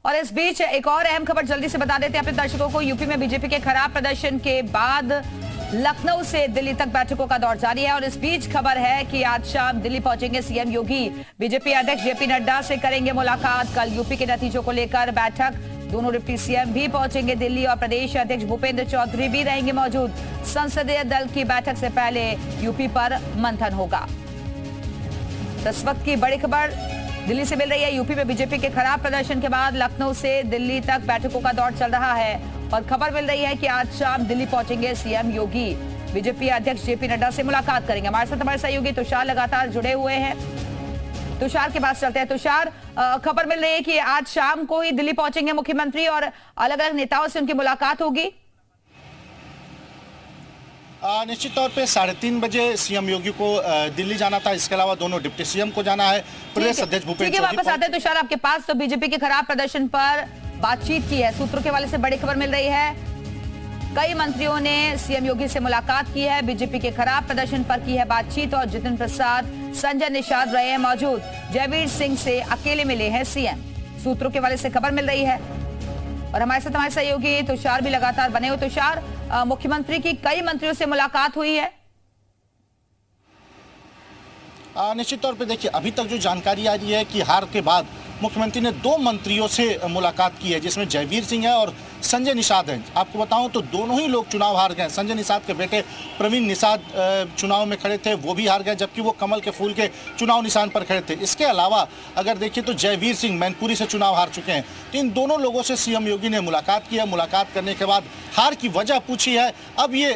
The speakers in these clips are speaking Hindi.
और इस बीच एक और अहम खबर जल्दी से बता देते हैं अपने दर्शकों को। यूपी में बीजेपी के खराब प्रदर्शन के बाद लखनऊ से दिल्ली तक बैठकों का दौर जारी है और इस बीच खबर है कि आज शाम दिल्ली पहुंचेंगे सीएम योगी। बीजेपी अध्यक्ष जेपी नड्डा से करेंगे मुलाकात। कल यूपी के नतीजों को लेकर बैठक। दोनों डिप्टी सीएम भी पहुंचेंगे दिल्ली और प्रदेश अध्यक्ष भूपेंद्र चौधरी भी रहेंगे मौजूद। संसदीय दल की बैठक से पहले यूपी पर मंथन होगा। इस वक्त की बड़ी खबर दिल्ली से मिल रही है। यूपी में बीजेपी के खराब प्रदर्शन के बाद लखनऊ से दिल्ली तक बैठकों का दौर चल रहा है और खबर मिल रही है कि आज शाम दिल्ली पहुंचेंगे सीएम योगी। बीजेपी अध्यक्ष जेपी नड्डा से मुलाकात करेंगे। हमारे साथ हमारे सहयोगी तुषार लगातार जुड़े हुए हैं। तुषार के पास चलते हैं। तुषार, खबर मिल रही है कि आज शाम को ही दिल्ली पहुंचेंगे मुख्यमंत्री और अलग अलग नेताओं से उनकी मुलाकात होगी। निश्चित तौर पे 3:30 बजे सीएम योगी को दिल्ली जाना था। इसके अलावा दोनों डिप्टी सीएम को जाना है। प्रदेश अध्यक्ष भूपेंद्र चौधरी वापस आते हैं तुषार आपके पास। तो बीजेपी के खराब प्रदर्शन पर बातचीत की है। सूत्रों के हवाले से बड़ी खबर मिल रही है। कई मंत्रियों ने सीएम योगी से मुलाकात की है। बीजेपी के खराब प्रदर्शन पर की है बातचीत और जितिन प्रसाद, संजय निषाद रहे हैं मौजूद। जयवीर सिंह से अकेले मिले हैं सीएम। सूत्रों के हवाले से खबर मिल रही है और हमारे साथ हमारे सहयोगी तुषार भी लगातार बने हुए। तुषार, मुख्यमंत्री की कई मंत्रियों से मुलाकात हुई है। निश्चित तौर पे देखिए, अभी तक जो जानकारी आ रही है कि हार के बाद मुख्यमंत्री ने 2 मंत्रियों से मुलाकात की है, जिसमें जयवीर सिंह है और संजय निषाद हैं। आपको बताऊं तो दोनों ही लोग चुनाव हार गए। संजय निषाद के बेटे प्रवीण निषाद चुनाव में खड़े थे, वो भी हार गए, जबकि वो कमल के फूल के चुनाव निशान पर खड़े थे। इसके अलावा अगर देखिए तो जयवीर सिंह मैनपुरी से चुनाव हार चुके हैं। तो इन दोनों लोगों से सीएम योगी ने मुलाकात की है। मुलाकात करने के बाद हार की वजह पूछी है। अब ये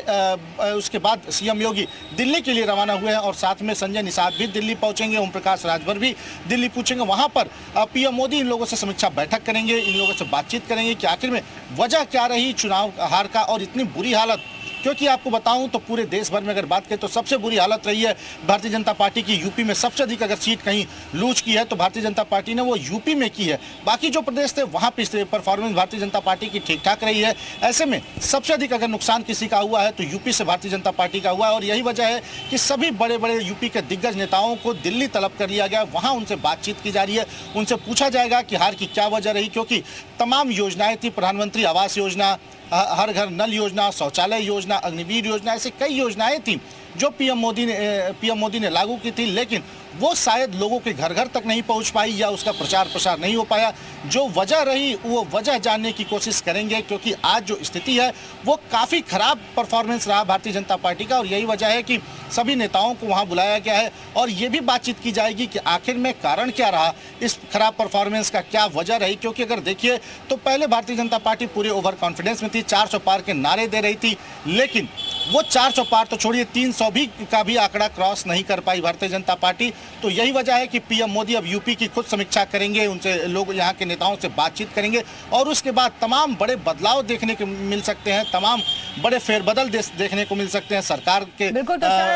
उसके बाद सीएम योगी दिल्ली के लिए रवाना हुए हैं और साथ में संजय निषाद भी दिल्ली पहुंचेंगे। ओम प्रकाश राजभर भी दिल्ली पहुंचेंगे। वहां पर पीएम मोदी इन लोगों से समीक्षा बैठक करेंगे, इन लोगों से बातचीत करेंगे कि आखिर में वजह क्या रही चुनाव हार का और इतनी बुरी हालत। क्योंकि आपको बताऊं तो पूरे देश भर में अगर बात करें तो सबसे बुरी हालत रही है भारतीय जनता पार्टी की। यूपी में सबसे अधिक अगर सीट कहीं लूज की है तो भारतीय जनता पार्टी ने वो यूपी में की है। बाकी जो प्रदेश थे वहां पे परफॉर्मेंस भारतीय जनता पार्टी की ठीक ठाक रही है। ऐसे में सबसे अधिक अगर नुकसान किसी का हुआ है तो यूपी से भारतीय जनता पार्टी का हुआ है और यही वजह है कि सभी बड़े बड़े यूपी के दिग्गज नेताओं को दिल्ली तलब कर लिया गया। वहाँ उनसे बातचीत की जा रही है, उनसे पूछा जाएगा कि हार की क्या वजह रही। क्योंकि तमाम योजनाएं थी, प्रधानमंत्री आवास योजना, हर घर नल योजना, शौचालय योजना, अग्निवीर योजना, ऐसी कई योजनाएं थी जो पीएम मोदी ने लागू की थी, लेकिन वो शायद लोगों के घर घर तक नहीं पहुंच पाई या उसका प्रचार प्रसार नहीं हो पाया। जो वजह रही वो वजह जानने की कोशिश करेंगे, क्योंकि आज जो स्थिति है वो काफ़ी खराब परफॉर्मेंस रहा भारतीय जनता पार्टी का और यही वजह है कि सभी नेताओं को वहां बुलाया गया है और ये भी बातचीत की जाएगी कि आखिर में कारण क्या रहा, इस खराब परफॉर्मेंस का क्या वजह रही। क्योंकि अगर देखिए तो पहले भारतीय जनता पार्टी पूरे ओवर कॉन्फिडेंस में थी, 400 पार के नारे दे रही थी, लेकिन वो 400 पार तो छोड़िए 300 का भी आंकड़ा क्रॉस नहीं कर पाई भारतीय जनता पार्टी। तो यही वजह है कि पीएम मोदी अब यूपी की खुद समीक्षा करेंगे, उनसे लोग यहाँ के नेताओं से बातचीत करेंगे और उसके बाद तमाम बड़े बदलाव देखने को मिल सकते हैं, तमाम बड़े फेरबदल देखने को मिल सकते हैं। सरकार के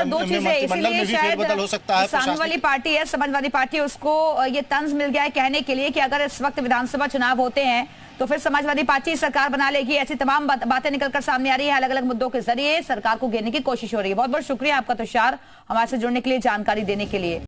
मंत्रिमंडल में भी फेरबदल हो सकता है। समाजवादी पार्टी है, समाजवादी पार्टी, उसको ये तंज मिल गया है कहने के लिए कि अगर इस वक्त विधानसभा चुनाव होते हैं तो फिर समाजवादी पार्टी सरकार बना लेगी। ऐसी तमाम बातें निकलकर सामने आ रही है। अलग अलग मुद्दों के जरिए सरकार को घेरने की कोशिश हो रही है। बहुत बहुत शुक्रिया आपका तुषार, हमारे से जुड़ने के लिए, जानकारी देने के लिए।